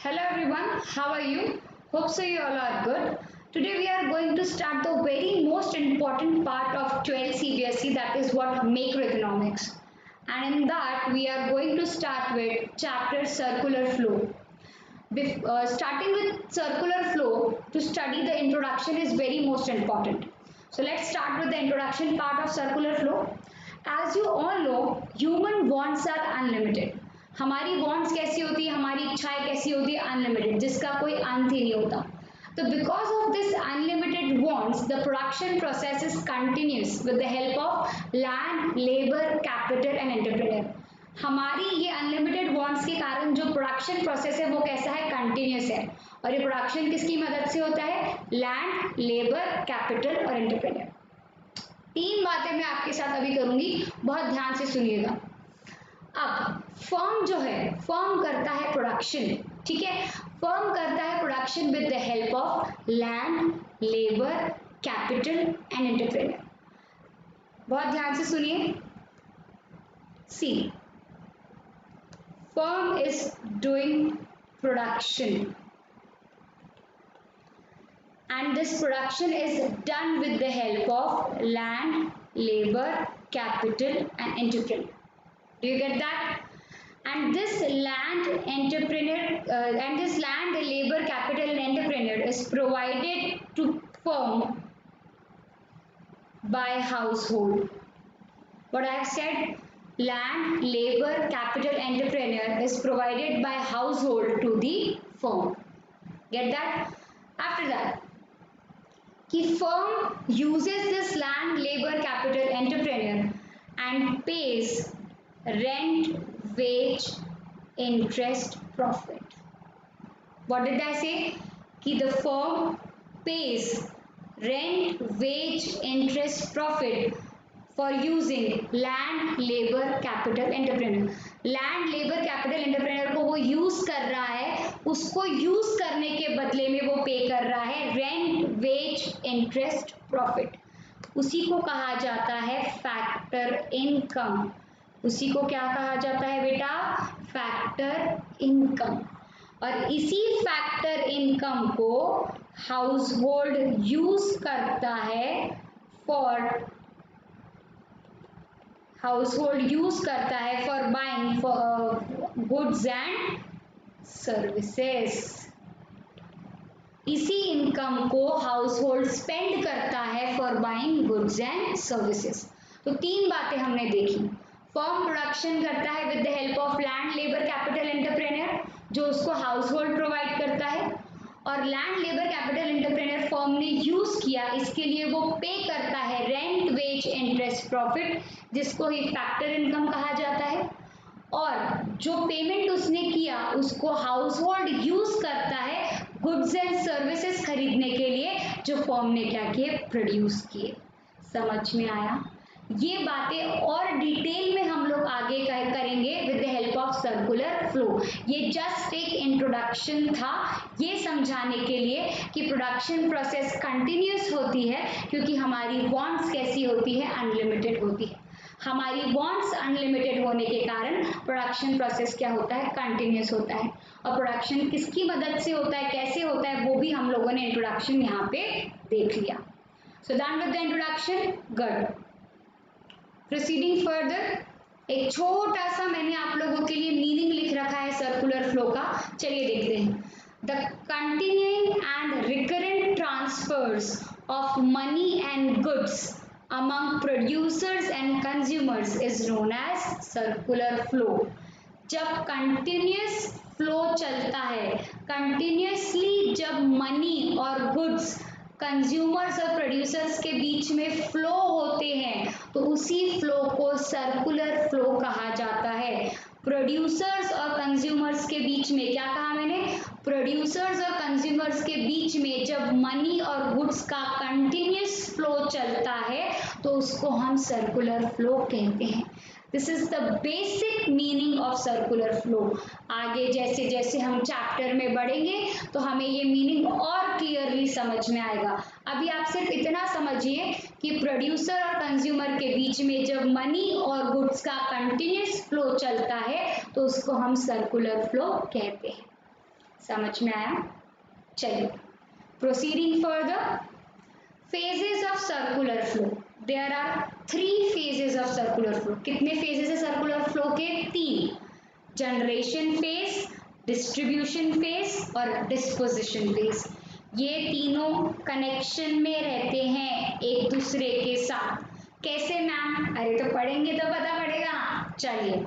Hello everyone, how are you? Hope so you all are good. Today we are going to start the very most important part of 12 CBSE, that is what macroeconomics. And in that we are going to start with chapter circular flow. Starting with circular flow, to study the introduction is very most important. So let's start with the introduction part of circular flow. As you all know, human wants are unlimited. हमारी wants कैसी होती है, हमारी इच्छाएं कैसी होती है, unlimited, जिसका कोई अंत ही नहीं होता. तो because of this unlimited wants, the production process is continuous with the help of land, labor, capital and entrepreneur. हमारी ये अनलिमिटेड वॉन्ट्स के कारण जो प्रोडक्शन प्रोसेस है वो कैसा है, कंटिन्यूस है. और ये प्रोडक्शन किसकी मदद से होता है, लैंड, लेबर, कैपिटल और एंटरप्रेन्योर. तीन बातें मैं आपके साथ अभी करूंगी, बहुत ध्यान से सुनिएगा. अब फर्म जो है, फर्म करता है प्रोडक्शन, ठीक है, फर्म करता है production with the help of land, labour, capital and entrepreneur. बहुत ध्यान से सुनिए. सी, firm is doing production and this production is done with the help of land, labor, capital and entrepreneur. Do you get that? And this land, labor, capital and entrepreneur is provided to firm by household. What I have said, land, labor, capital, entrepreneur is provided by household to the firm. Get that? After that, the firm uses this land, labor, capital, entrepreneur and pays rent, wage, interest, profit. What did I say? Ki the firm pays rent, wage, interest, profit for using land, labor, capital, entrepreneur. Land, labour, capital, entrepreneur को वो use कर रहा है, उसको use करने के बदले में वो पे कर रहा है रेंट, वेज, इंटरेस्ट, प्रॉफिट. उसी को कहा जाता है फैक्टर इनकम. उसी को क्या कहा जाता है बेटा, फैक्टर इनकम. और इसी फैक्टर इनकम को हाउसहोल्ड यूज करता है for buying goods and services. इसी इनकम को हाउसहोल्ड स्पेंड करता है for buying goods and services. तो तीन बातें हमने देखी. फर्म प्रोडक्शन करता है with the help of land, labour, capital, entrepreneur, जो उसको हाउसहोल्ड प्रोवाइड करता है. और land, labour, capital, entrepreneur firm ने यूज किया, इसके लिए वो पे करता है रेंट, वेज, इंटरेस्ट, प्रॉफिट, जिसको ही फैक्टर इनकम कहा जाता है. और जो पेमेंट उसने किया उसको हाउसहोल्ड यूज करता है गुड्स एंड सर्विसेज खरीदने के लिए, जो फर्म ने क्या किए, प्रोड्यूस किए. समझ में आया? ये बातें और डिटेल में हम लोग आगे करेंगे with the help of circular flow. ये जस्ट एक इंट्रोडक्शन था, ये समझाने के लिए कि प्रोडक्शन प्रोसेस कंटिन्यूस होती है, क्योंकि हमारी वांट्स कैसी होती है, अनलिमिटेड होती है. हमारी वांट्स अनलिमिटेड होने के कारण प्रोडक्शन प्रोसेस क्या होता है, कंटिन्यूस होता है. और प्रोडक्शन किसकी मदद से होता है, कैसे होता है, वो भी हम लोगों ने इंट्रोडक्शन यहाँ पे देख लिया. So done with the introduction, good. Proceeding further, एक छोटा सा मैंने आप लोगों के लिए मीनिंग लिख रखा है सर्कुलर फ्लो का. चलिए देखते हैं. The continuing and recurrent transfers of money and goods among producers and consumers is known as circular flow. जब कंटिन्यूस फ्लो चलता है, कंटिन्यूसली जब मनी और गुड्स कंज्यूमर्स और प्रोड्यूसर्स के बीच में फ्लो होते हैं, तो उसी फ्लो को सर्कुलर फ्लो कहा जाता है. प्रोड्यूसर्स और कंज्यूमर्स के बीच में, क्या कहा मैंने, प्रोड्यूसर्स और कंज्यूमर्स के बीच में जब मनी और गुड्स का कंटिन्यूस फ्लो चलता है तो उसको हम सर्कुलर फ्लो कहते हैं. This is the basic meaning of circular flow. आगे जैसे जैसे हम चैप्टर में बढ़ेंगे तो हमें ये मीनिंग और क्लियरली समझ में आएगा. अभी आप सिर्फ इतना समझिए कि प्रोड्यूसर और कंज्यूमर के बीच में जब मनी और गुड्स का कंटिन्यूस फ्लो चलता है तो उसको हम सर्कुलर फ्लो कहते हैं. समझ में आया? चलिए, proceeding further, phases of circular flow. There are 3 phases of circular flow. कितने phases है circular flow के? 3. जनरेशन फेज, डिस्ट्रीब्यूशन फेज और डिस्पोजिशन फेज. ये तीनों कनेक्शन में रहते हैं एक दूसरे के साथ. कैसे मैम? अरे तो पढ़ेंगे तो पता पड़ेगा. चलिए,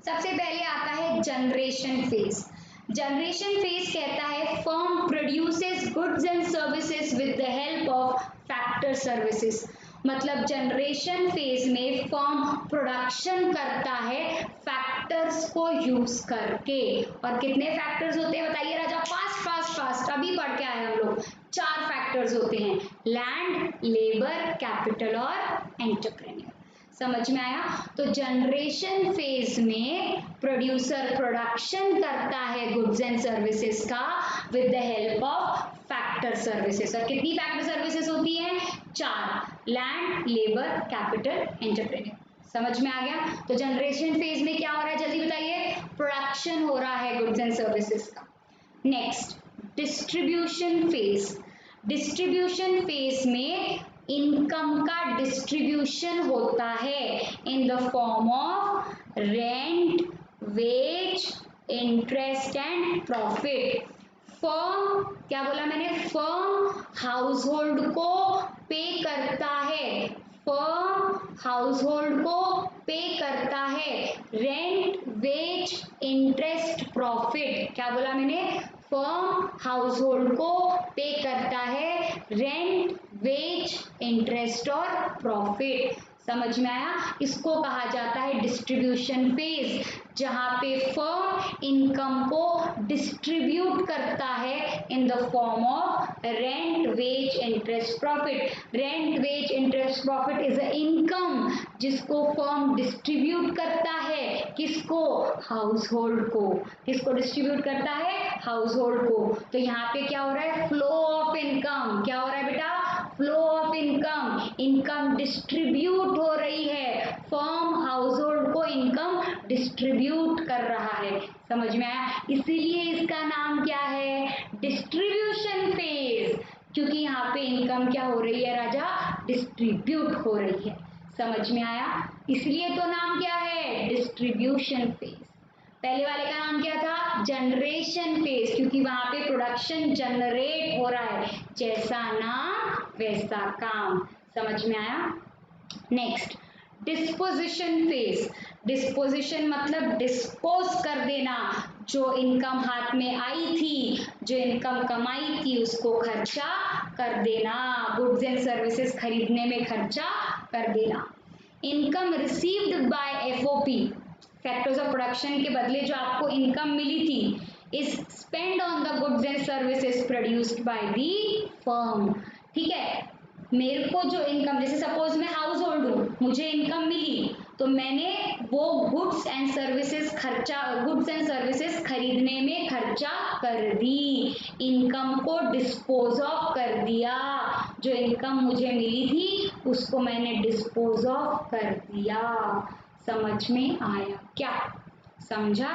सबसे पहले आता है जनरेशन फेज. जनरेशन फेज कहता है firm produces goods and services with the help of factor services. मतलब जनरेशन फेज में फर्म प्रोडक्शन करता है फैक्टर्स को यूज करके. और कितने फैक्टर्स होते हैं बताइए राजा? फास्ट फास्ट फास्ट, अभी पढ़ के आए हम लोग. 4 फैक्टर्स होते हैं, लैंड, लेबर, कैपिटल और एंटरप्रेन्योर. समझ में आया? तो जनरेशन फेज में प्रोड्यूसर प्रोडक्शन करता है गुड्स एंड सर्विसेज का with the help of factor services. और कितनी फैक्टर सर्विसेज होती हैं? 4, लैंड, लेबर, कैपिटल, एंटरप्रेन्योर. समझ में आ गया? तो जनरेशन फेज में क्या हो रहा है जल्दी बताइए? प्रोडक्शन हो रहा है गुड्स एंड सर्विसेज का. Next, distribution phase. Distribution phase में इनकम का डिस्ट्रीब्यूशन होता है in the form of rent, wage, interest and profit. Firm, क्या बोला मैंने? फर्म हाउस होल्ड को पे करता है. फर्म हाउस होल्ड को पे करता है रेंट, वेज, इंटरेस्ट, प्रॉफिट. क्या बोला मैंने? फर्म हाउस होल्ड को पे करता है रेंट, वेज, इंटरेस्ट और प्रॉफिट. समझ में आया? इसको कहा जाता है डिस्ट्रीब्यूशन फेज, जहां पे फर्म इनकम को डिस्ट्रीब्यूट करता है in the form of rent, wage, interest, profit. Rent, wage, interest, profit is a income जिसको फर्म डिस्ट्रीब्यूट करता है. किसको? हाउस होल्ड को. किसको डिस्ट्रीब्यूट करता है? हाउस होल्ड को. तो यहाँ पे क्या हो रहा है? Flow of income. क्या हो रहा है बेटा? Flow of income. Income distribute हो रही है. फर्म हाउस होल्ड को इनकम डिस्ट्रीब्यूट कर रहा है. समझ में आया? इसीलिए इसका नाम क्या है? Distribution phase. क्योंकि यहाँ पे इनकम क्या हो रही है राजा? डिस्ट्रीब्यूट हो रही है. समझ में आया? इसलिए तो नाम क्या है? Distribution phase. पहले वाले का नाम क्या था? जनरेशन फेज, क्योंकि वहां पे प्रोडक्शन जनरेट हो रहा है. जैसा नाम वैसा काम. समझ में आया? Next, disposition phase. डिस्पोजिशन मतलब डिस्पोज कर देना. जो इनकम हाथ में आई थी, जो इनकम कमाई थी, उसको खर्चा कर देना. गुड्स एंड सर्विसेज खरीदने में खर्चा कर देना. Income received by FOP, factors of production के बदले जो आपको इनकम मिली थी, is spend on the goods and services produced by the firm. ठीक है, मेरे को जो इनकम, जैसे सपोज मैं हाउस होल्ड हूँ, मुझे इनकम मिली तो मैंने वो गुड्स एंड सर्विसेज खरीदने में खर्चा कर दी. इनकम को डिस्पोज ऑफ कर दिया. जो इनकम मुझे मिली थी उसको मैंने डिस्पोज ऑफ कर दिया. समझ में आया क्या? समझा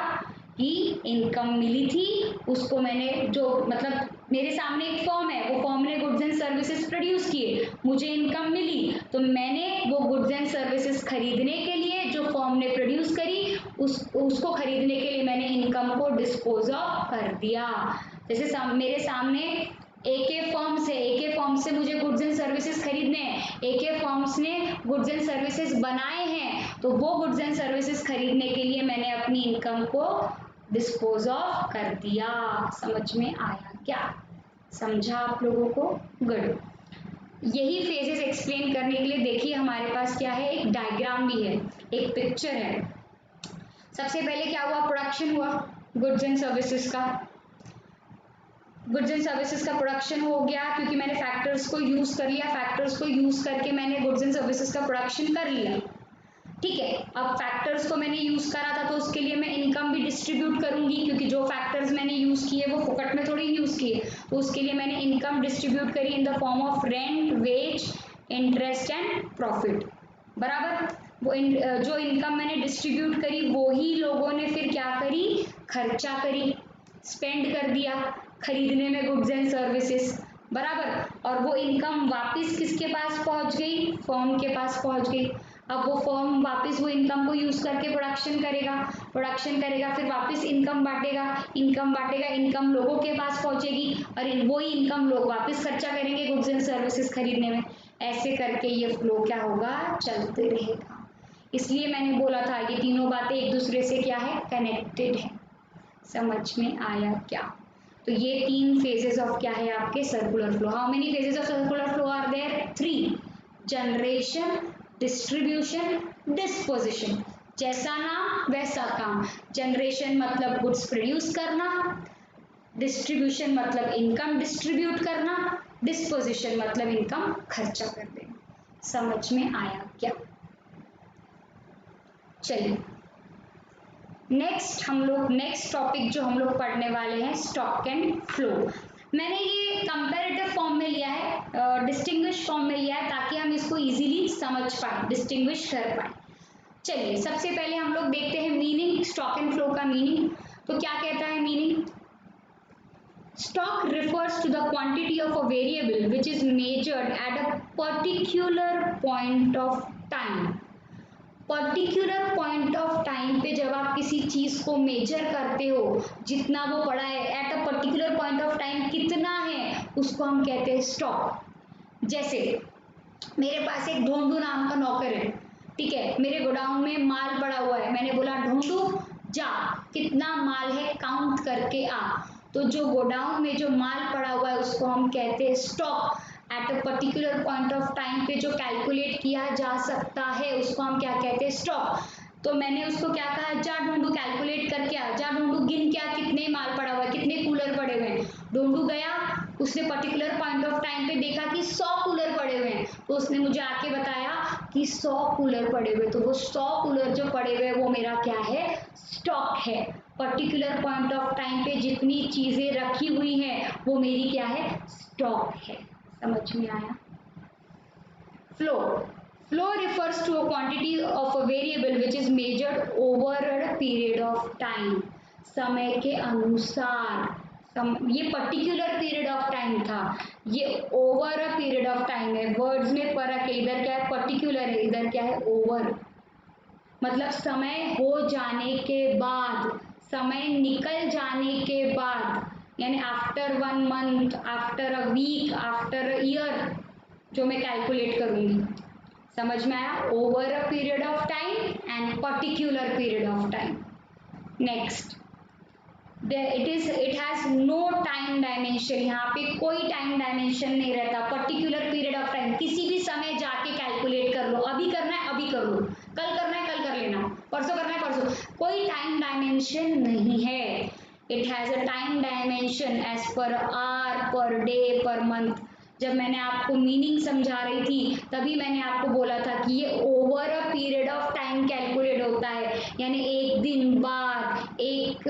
कि इनकम मिली थी, उसको मैंने, जो मतलब मेरे सामने एक फर्म है, वो फर्म ने गुड्स एंड सर्विसेज प्रोड्यूस किए, मुझे इनकम मिली, तो मैंने वो गुड्स एंड सर्विसेज खरीदने के लिए जो फर्म ने प्रोड्यूस करी, उसको खरीदने के लिए मैंने इनकम को डिस्पोज ऑफ कर दिया. जैसे मेरे सामने एके फर्म से मुझे गुड्स एंड सर्विसेज खरीदने हैं. एके फर्म्स ने गुड्स एंड सर्विसेज बनाए हैं, तो वो गुड्स एंड सर्विसेज खरीदने के लिए मैंने अपनी इनकम को डिस्पोज ऑफ कर दिया. समझ में आया क्या? समझा आप लोगों को? गुड. यही फेजेस एक्सप्लेन करने के लिए देखिए हमारे पास क्या है, एक डायग्राम भी है, एक पिक्चर है. सबसे पहले क्या हुआ? प्रोडक्शन हुआ गुड्स एंड सर्विसेज का. गुड्स एंड सर्विसेज का प्रोडक्शन हो गया क्योंकि मैंने फैक्टर्स को यूज कर लिया. फैक्टर्स को यूज करके मैंने गुड्स एंड सर्विसेज का प्रोडक्शन कर लिया. ठीक है, अब फैक्टर्स को मैंने यूज करा था तो उसके लिए मैं इनकम भी डिस्ट्रीब्यूट करूंगी, क्योंकि जो फैक्टर्स मैंने यूज किए वो फुकट में थोड़ी यूज किए, तो उसके लिए मैंने इनकम डिस्ट्रीब्यूट करी in the form of rent, wage, interest and profit. बराबर. वो जो इनकम मैंने डिस्ट्रीब्यूट करी वो ही लोगों ने फिर क्या करी? खर्चा करी. स्पेंड कर दिया खरीदने में गुड्स एंड सर्विसेज, बराबर, और वो इनकम वापस किसके पास पहुंच गई, फर्म के पास पहुंच गई। अब वो फर्म वापस वो इनकम को यूज करके प्रोडक्शन करेगा, फिर वापस इनकम बांटेगा, इनकम लोगों के पास पहुंचेगी और वही इनकम लोग वापस खर्चा करेंगे गुड्स एंड सर्विसेज खरीदने में। ऐसे करके ये फ्लो क्या होगा, चलते रहेगा। इसलिए मैंने बोला था ये तीनों बातें एक दूसरे से क्या है, कनेक्टेड है। समझ में आया क्या? तो ये 3 फेजेस ऑफ क्या है आपके circular flow. How many phases of circular flow are there? 3, generation, distribution, disposition. जैसा नाम वैसा काम। जनरेशन मतलब गुड्स प्रोड्यूस करना, डिस्ट्रीब्यूशन मतलब इनकम डिस्ट्रीब्यूट करना, डिस्पोजिशन मतलब इनकम खर्चा कर देना। समझ में आया क्या? चलिए नेक्स्ट टॉपिक जो हम लोग पढ़ने वाले हैं, स्टॉक एंड फ्लो। मैंने ये कंपैरेटिव फॉर्म में लिया है, डिस्टिंग्विश फॉर्म में लिया है, ताकि हम इसको इजीली समझ पाए, डिस्टिंग्विश कर पाए। चलिए सबसे पहले हम लोग देखते हैं मीनिंग, स्टॉक एंड फ्लो का मीनिंग। तो क्या कहता है meaning? Stock refers to the quantity of a variable which is measured at a particular point of time. Particular point of time पे जब आप किसी चीज को मेजर करते हो, जितना वो पड़ा है at a particular point of time कितना है, उसको हम कहते हैं स्टॉक। जैसे मेरे पास एक ढोंडू नाम का नौकर है, ठीक है, मेरे गोडाउन में माल पड़ा हुआ है, मैंने बोला ढोंडू जा कितना माल है काउंट करके आ। तो जो गोडाउन में जो माल पड़ा हुआ है उसको हम कहते हैं stock. At a particular point of time पे जो कैलकुलेट किया जा सकता है उसको हम क्या कहते हैं, स्टॉक। तो मैंने उसको क्या कहा, जा ढूंढू कैलकुलेट करके आ, जा ढूंढू गिन क्या कितने माल पड़ा हुआ है, कितने कूलर पड़े हुए हैं। ढूंढू गया, उसने पर्टिकुलर पॉइंट ऑफ टाइम पे देखा कि 100 कूलर पड़े हुए हैं, तो उसने मुझे आके बताया कि 100 कूलर पड़े हुए, तो वो 100 कूलर जो पड़े हुए वो मेरा क्या है, स्टॉक है। पर्टिकुलर पॉइंट ऑफ टाइम पे जितनी चीजें रखी हुई हैं वो मेरी क्या है, स्टॉक है। समझ में आया? Flow refers to a quantity of a variable which is measured over a period of time. समय के अनुसार, ये पर्टिकुलर पीरियड ऑफ टाइम था, ये over a period of time है। वर्ड्स में फर्क है, इधर क्या है पर्टिकुलर है, इधर क्या है ओवर। मतलब समय हो जाने के बाद, समय निकल जाने के बाद, यानी after 1 month, after a week, after a year जो मैं कैलकुलेट करूंगी। समझ में आया? Over a period of time and particular period of time. Next, it has no time dimension. यहाँ पे कोई टाइम डायमेंशन नहीं रहता। पर्टिकुलर पीरियड ऑफ टाइम, किसी भी समय जाके कैलकुलेट कर लो, अभी करना है अभी कर लो, कल करना है कल कर लेना, परसों करना है परसों, कोई टाइम डायमेंशन नहीं है। It has a time dimension as per hour, per day, per month. जब मैंने आपको मीनिंग समझा रही थी तभी मैंने आपको बोला था कि ये over a period of time calculate होता है, यानी एक दिन बाद, एक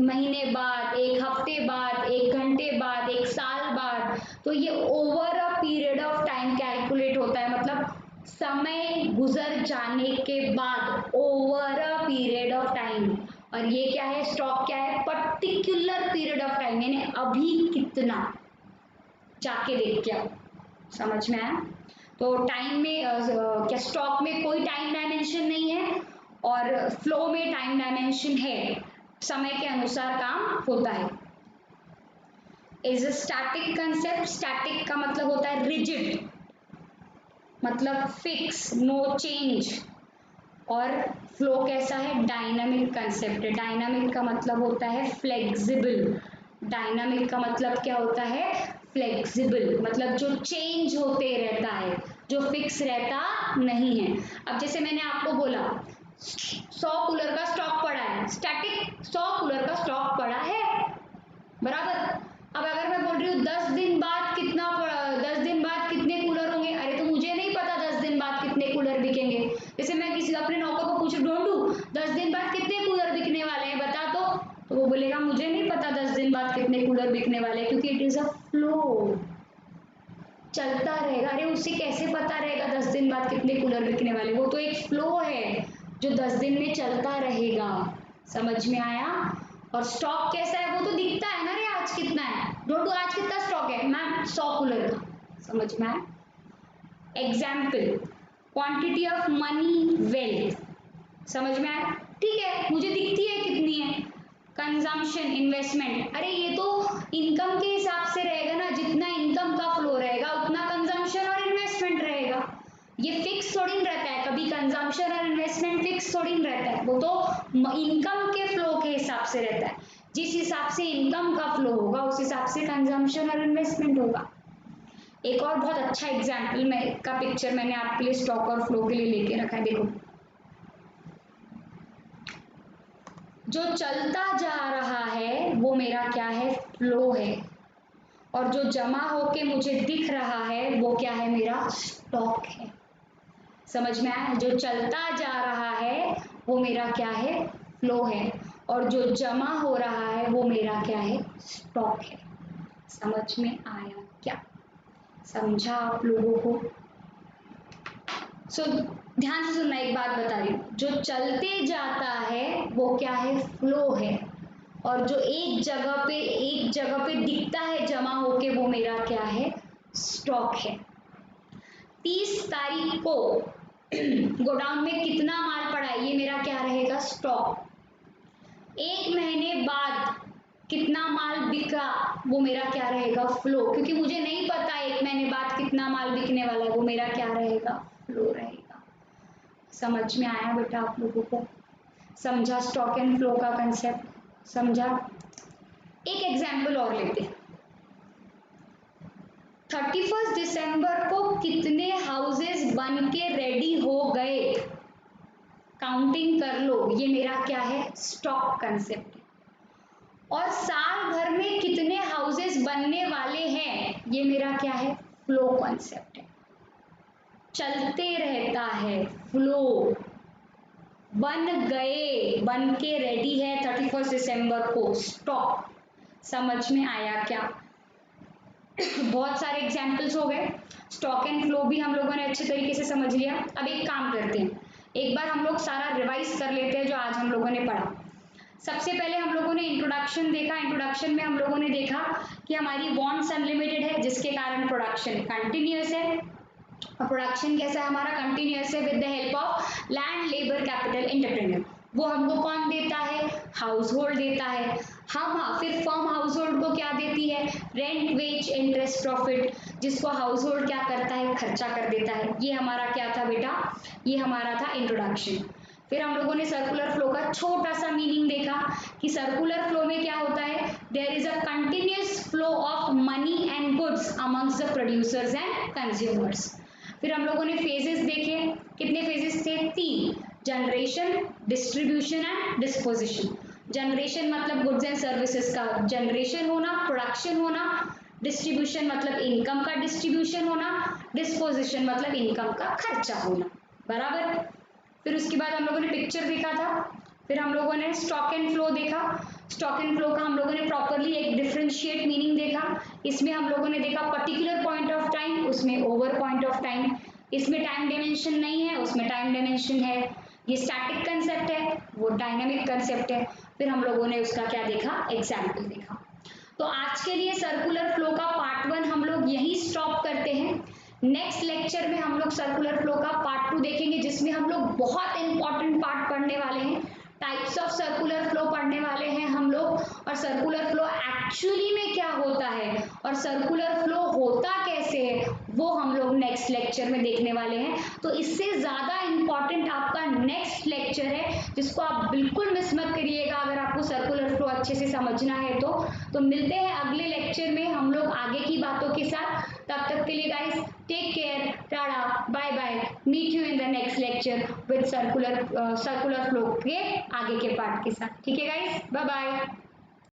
महीने बाद, एक हफ्ते बाद, एक घंटे बाद, एक साल बाद। तो ये over a period of time calculate होता है, मतलब समय गुजर जाने के बाद, over a period of time. और ये क्या है, स्टॉक क्या है, पर्टिकुलर पीरियड ऑफ टाइम, यानी अभी कितना, जाके देख के आओ। समझ में आया? तो टाइम में क्या, स्टॉक में कोई टाइम डायमेंशन नहीं है और फ्लो में टाइम डायमेंशन है, समय के अनुसार काम होता है। Is a static concept. Static का मतलब होता है रिजिड, मतलब फिक्स, नो चेंज। और फ्लो कैसा है, डायनामिक कंसेप्ट है। डायनामिक का मतलब होता है फ्लेक्सिबल। डायनामिक का मतलब क्या होता है, फ्लेक्सिबल, मतलब जो चेंज होते रहता है, जो फिक्स रहता नहीं है। अब जैसे मैंने आपको बोला 100 कूलर का स्टॉक पड़ा है, स्टैटिक 100 कूलर का स्टॉक पड़ा है, बराबर। अब अगर मैं बोल रही हूँ 10 दिन बाद कितना, 10 दिन बाद कितने कूलर होंगे, अरे तो मुझे नहीं पता 10 दिन बाद कितने कूलर बिकेंगे। जैसे मैं किसी अपने नौकर को पूछूं, ढूंढू 10 दिन बाद कितने कूलर बिकने वाले हैं बता, तो वो बोलेगा मुझे नहीं पता 10 दिन बाद कितने कूलर बिकने वाले हैं, क्योंकि इट इज अ फ्लो, चलता रहेगा। अरे उसे कैसे पता रहेगा 10 दिन बाद कितने कूलर बिकने वाले, वो तो एक फ्लो है जो 10 दिन में चलता रहेगा। समझ में आया? और स्टॉक कैसा है, वो तो आज कितना है, डोंट डू आज कितना स्टॉक है मैम 100 कूलर का, समझ में आया। Example quantity of money wealth, समझ में आया, ठीक है मुझे दिखती है कितनी है। कंजम्पशन इन्वेस्टमेंट, अरे ये तो इनकम के हिसाब से रहेगा ना, जितना इनकम का फ्लो रहेगा उतना कंजम्पशन और इन्वेस्टमेंट रहेगा, ये फिक्स थोड़ी न रहता है, कभी कंजम्पशन और इन्वेस्टमेंट फिक्स थोड़ी न रहता है, वो तो इनकम के फ्लो के हिसाब से रहता है, जिस हिसाब से इनकम का फ्लो होगा उस हिसाब से कंजम्पशन और इन्वेस्टमेंट होगा। एक और बहुत अच्छा एग्जाम्पल का पिक्चर मैंने आपके लिए स्टॉक और फ्लो के लिए लेके रखा है, देखो जो चलता जा रहा है वो मेरा क्या है, फ्लो है, और जो जमा होके मुझे दिख रहा है वो क्या है, मेरा स्टॉक है। समझ में आया, जो चलता जा रहा है वो मेरा क्या है, फ्लो है, और जो जमा हो रहा है वो मेरा क्या है, स्टॉक है। समझ में आया क्या, समझा आप लोगों को। ध्यान से सुनना, एक बात बता रही हूँ, जो चलते जाता है वो क्या है, फ्लो है, और जो एक जगह पे दिखता है जमा होके वो मेरा क्या है, स्टॉक है। 30 तारीख को गोडाउन में कितना माल पड़ा है, ये मेरा क्या रहेगा, स्टॉक। 1 महीने बाद कितना माल बिका वो मेरा क्या रहेगा, फ्लो, क्योंकि मुझे नहीं पता 1 महीने बाद कितना माल बिकने वाला है, वो मेरा क्या रहेगा, फ्लो रहेगा। समझ में आया बेटा आप लोगों को, समझा स्टॉक एंड फ्लो का कंसेप्ट, समझा। एक एग्जाम्पल और लेते, 31 दिसंबर को कितने हाउसेस बन के रेडी हो गए, काउंटिंग कर लो, ये मेरा क्या है, स्टॉक कंसेप्ट है। और साल भर में कितने हाउसेस बनने वाले हैं, ये मेरा क्या है, फ्लो कंसेप्ट है। चलते रहता है, फ्लो, बन गए, बन के रेडी है 31 दिसंबर को, स्टॉक। समझ में आया क्या, बहुत सारे एग्जाम्पल्स हो गए, स्टॉक एंड फ्लो भी हम लोगों ने अच्छे तरीके से समझ लिया। अब एक काम करते हैं, एक बार हम लोग सारा रिवाइज कर लेते हैं जो आज हम लोगों ने पढ़ा। सबसे पहले हम लोगों ने इंट्रोडक्शन देखा, इंट्रोडक्शन में हम लोगों ने देखा कि हमारी वांट्स अनलिमिटेड है जिसके कारण प्रोडक्शन कंटिन्यूअस है, और प्रोडक्शन कैसा है हमारा, कंटिन्यूअस है with the help of land labour capital entrepreneur. वो हमको कौन देता है, हाउस होल्ड देता है। हाँ, फिर फर्म हाउस होल्ड को क्या देती है, रेंट वेज इंटरेस्ट प्रॉफिट, जिसको हाउस होल्ड क्या करता है, खर्चा कर देता है। ये हमारा क्या था बेटा, ये हमारा था इंट्रोडक्शन। फिर हम लोगों ने सर्कुलर फ्लो का छोटा सा मीनिंग देखा कि सर्कुलर फ्लो में क्या होता है, there is a continuous flow of money and goods amongst the producers and consumers. फिर हम लोगों ने फेजेस देखे, कितने फेजेस थे, 3, generation, distribution and disposition. Generation मतलब गुड्स एंड सर्विसेज का जनरेशन होना, प्रोडक्शन होना, डिस्ट्रीब्यूशन मतलब इनकम का डिस्ट्रीब्यूशन होना, डिस्पोजिशन मतलब इनकम का खर्चा होना, बराबर। फिर उसके बाद हम लोगों ने पिक्चर देखा था, फिर हम लोगों ने स्टॉक एंड फ्लो देखा। स्टॉक एंड फ्लो का हम लोगों ने प्रॉपरली एक डिफरेंशिएट मीनिंग देखा। इसमें हम लोगों ने देखा पर्टिकुलर पॉइंट ऑफ टाइम, उसमें ओवर पॉइंट ऑफ टाइम, इसमें टाइम डायमेंशन नहीं है, उसमें टाइम डायमेंशन है। ये स्टैटिक कंसेप्ट है, वो डायनामिक कंसेप्ट है। फिर हम लोगों ने उसका क्या देखा, एग्जाम्पल देखा। तो आज के लिए सर्कुलर फ्लो का पार्ट 1 हम लोग यही स्टॉप करते हैं। नेक्स्ट लेक्चर में हम लोग सर्कुलर फ्लो का पार्ट 2 देखेंगे, जिसमें हम लोग बहुत इंपॉर्टेंट पार्ट पढ़ने वाले हैं, टाइप्स ऑफ सर्कुलर फ्लो पढ़ने वाले हैं हम लोग, और सर्कुलर फ्लो एक्चुअली में क्या होता है और सर्कुलर फ्लो होता कैसे है वो हम लोग नेक्स्ट लेक्चर में देखने वाले हैं। तो इससे ज्यादा इंपॉर्टेंट आपका नेक्स्ट लेक्चर है, जिसको आप बिल्कुल मिस मत करिएगा अगर आपको सर्कुलर फ्लो अच्छे से समझना है तो मिलते हैं अगले लेक्चर में हम लोग आगे की बातों के साथ। तब तक के लिए guys take care, tata, bye bye, meet you in the next lecture with circular flow के आगे के पार्ट के साथ। ठीक है गाइस, बाय बाय।